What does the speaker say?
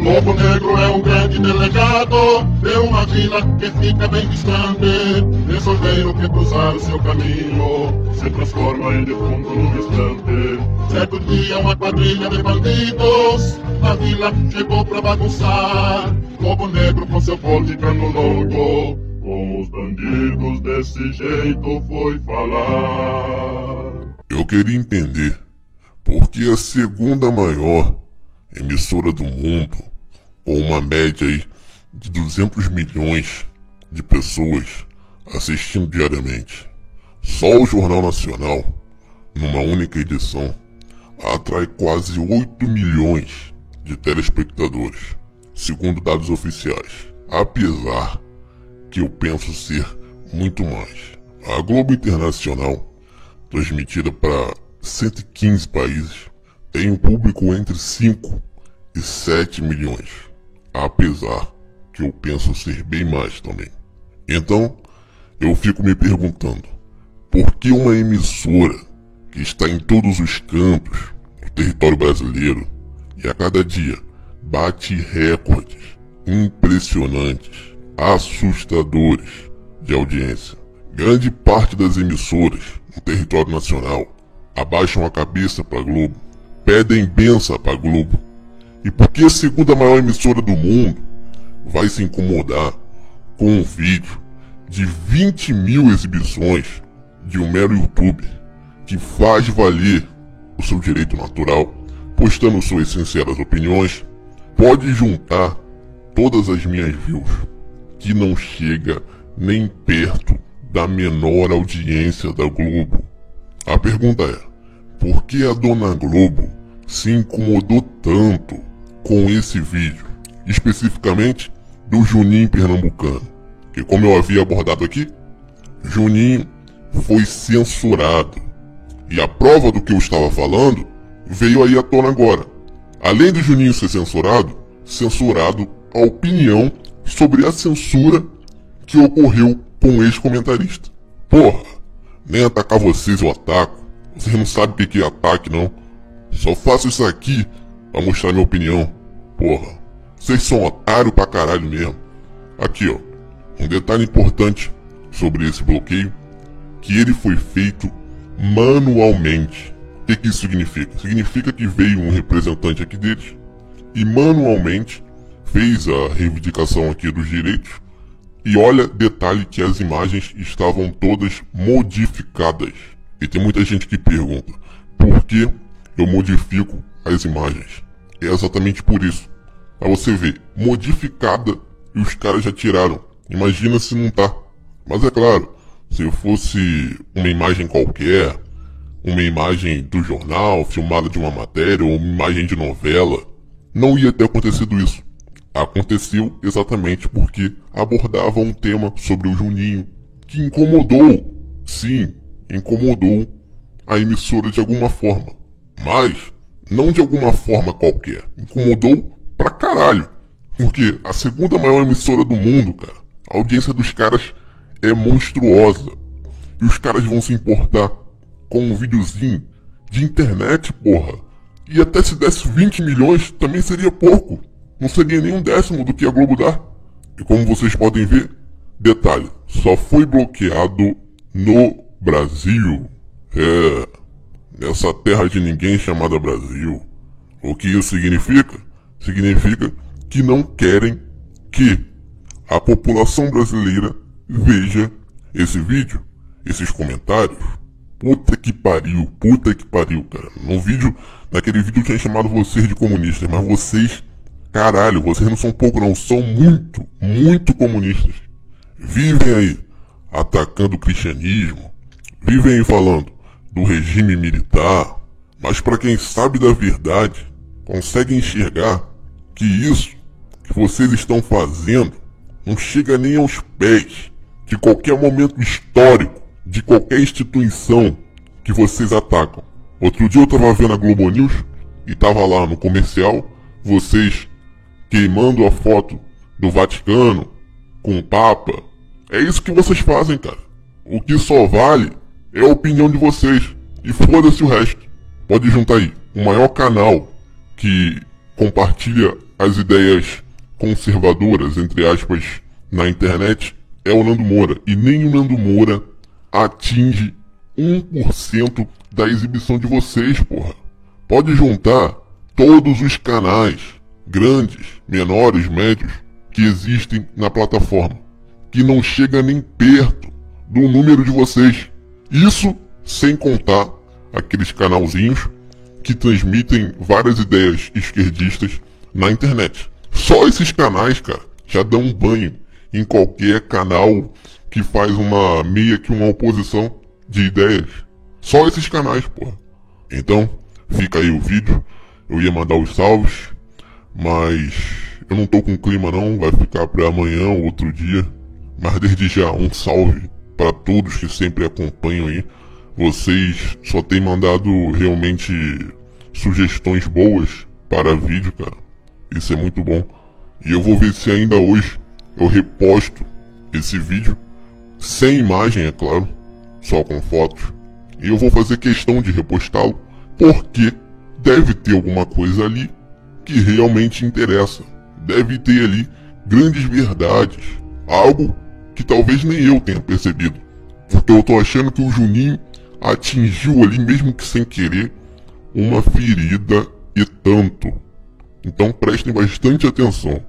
Lobo Negro é um grande delegado de uma vila que fica bem distante. Mensageiro que cruzar o seu caminho se transforma em defunto num instante. Certo dia uma quadrilha de bandidos na vila chegou pra bagunçar. Lobo Negro com seu forte cano longo com os bandidos desse jeito foi falar. Eu queria entender por que a segunda maior emissora do mundo, com uma média aí de 200 milhões de pessoas assistindo diariamente, só o Jornal Nacional, numa única edição, atrai quase 8 milhões de telespectadores, segundo dados oficiais. Apesar que eu penso ser muito mais. A Globo Internacional, transmitida para 115 países, tem um público entre 5 e 7 milhões, apesar que eu penso ser bem mais também. Então, eu fico me perguntando, por que uma emissora que está em todos os cantos do território brasileiro e a cada dia bate recordes impressionantes, assustadores de audiência? Grande parte das emissoras no território nacional abaixam a cabeça para a Globo, pedem benção para a Globo. E por que a segunda maior emissora do mundo vai se incomodar com um vídeo de 20 mil exibições de um mero youtuber que faz valer o seu direito natural, postando suas sinceras opiniões, pode juntar todas as minhas views, que não chega nem perto da menor audiência da Globo? A pergunta é, por que a dona Globo se incomodou tanto com esse vídeo, especificamente do Juninho Pernambucano? Que, como eu havia abordado aqui, Juninho foi censurado. E a prova do que eu estava falando veio aí à tona agora. Além do Juninho ser censurado a opinião sobre a censura que ocorreu com um ex-comentarista. Porra, nem atacar vocês eu ataco. Vocês não sabem o que é ataque, não. Só faço isso aqui pra mostrar minha opinião. Porra, vocês são otário pra caralho mesmo. Aqui, ó, um detalhe importante sobre esse bloqueio, que ele foi feito manualmente. O que isso significa? Significa que veio um representante aqui deles e manualmente fez a reivindicação aqui dos direitos. E olha, detalhe que as imagens estavam todas modificadas. E tem muita gente que pergunta, por que eu modifico as imagens? É exatamente por isso. Pra você ver, modificada e os caras já tiraram. Imagina se não tá. Mas é claro, se fosse uma imagem qualquer, uma imagem do jornal, filmada de uma matéria ou uma imagem de novela, não ia ter acontecido isso. Aconteceu exatamente porque abordava um tema sobre o Juninho, que incomodou, sim, incomodou a emissora de alguma forma. Mas, não de alguma forma qualquer, incomodou pra caralho. Porque a segunda maior emissora do mundo, cara, a audiência dos caras é monstruosa. E os caras vão se importar com um videozinho de internet, porra. E até se desse 20 milhões, também seria pouco. Não seria nem um décimo do que a Globo dá. E como vocês podem ver, detalhe, só foi bloqueado no Brasil. Nessa terra de ninguém chamada Brasil. O que isso significa? Significa que não querem que a população brasileira veja esse vídeo, esses comentários. Puta que pariu, cara. Naquele vídeo eu tinha chamado vocês de comunistas, mas vocês, caralho, vocês não são pouco não, são muito, muito comunistas. Vivem aí atacando o cristianismo, vivem aí falando do regime militar, mas pra quem sabe da verdade, consegue enxergar que isso que vocês estão fazendo não chega nem aos pés de qualquer momento histórico, de qualquer instituição que vocês atacam. Outro dia eu tava vendo a Globo News e tava lá no comercial, vocês queimando a foto do Vaticano com o Papa. É isso que vocês fazem, cara. O que só vale é a opinião de vocês. E foda-se o resto. Pode juntar aí. O maior canal que compartilha as ideias conservadoras, entre aspas, na internet, é o Nando Moura. E nem o Nando Moura atinge 1% da exibição de vocês, porra. Pode juntar todos os canais, grandes, menores, médios, que existem na plataforma, que não chega nem perto do número de vocês. Isso sem contar aqueles canalzinhos que transmitem várias ideias esquerdistas na internet. Só esses canais, cara, já dão um banho em qualquer canal que faz meio que uma oposição de ideias. Só esses canais, porra. Então, fica aí o vídeo. Eu ia mandar os salves, mas eu não tô com clima não, vai ficar pra amanhã ou outro dia. Mas desde já, um salve para todos que sempre acompanham aí. Vocês só têm mandado realmente sugestões boas para vídeo, cara. Isso é muito bom. E eu vou ver se ainda hoje eu reposto esse vídeo, sem imagem, é claro, só com fotos. E eu vou fazer questão de repostá-lo, porque deve ter alguma coisa ali que realmente interessa. Deve ter ali grandes verdades, algo que talvez nem eu tenha percebido. Porque eu tô achando que o Juninho atingiu ali, mesmo que sem querer, uma ferida e tanto. Então prestem bastante atenção.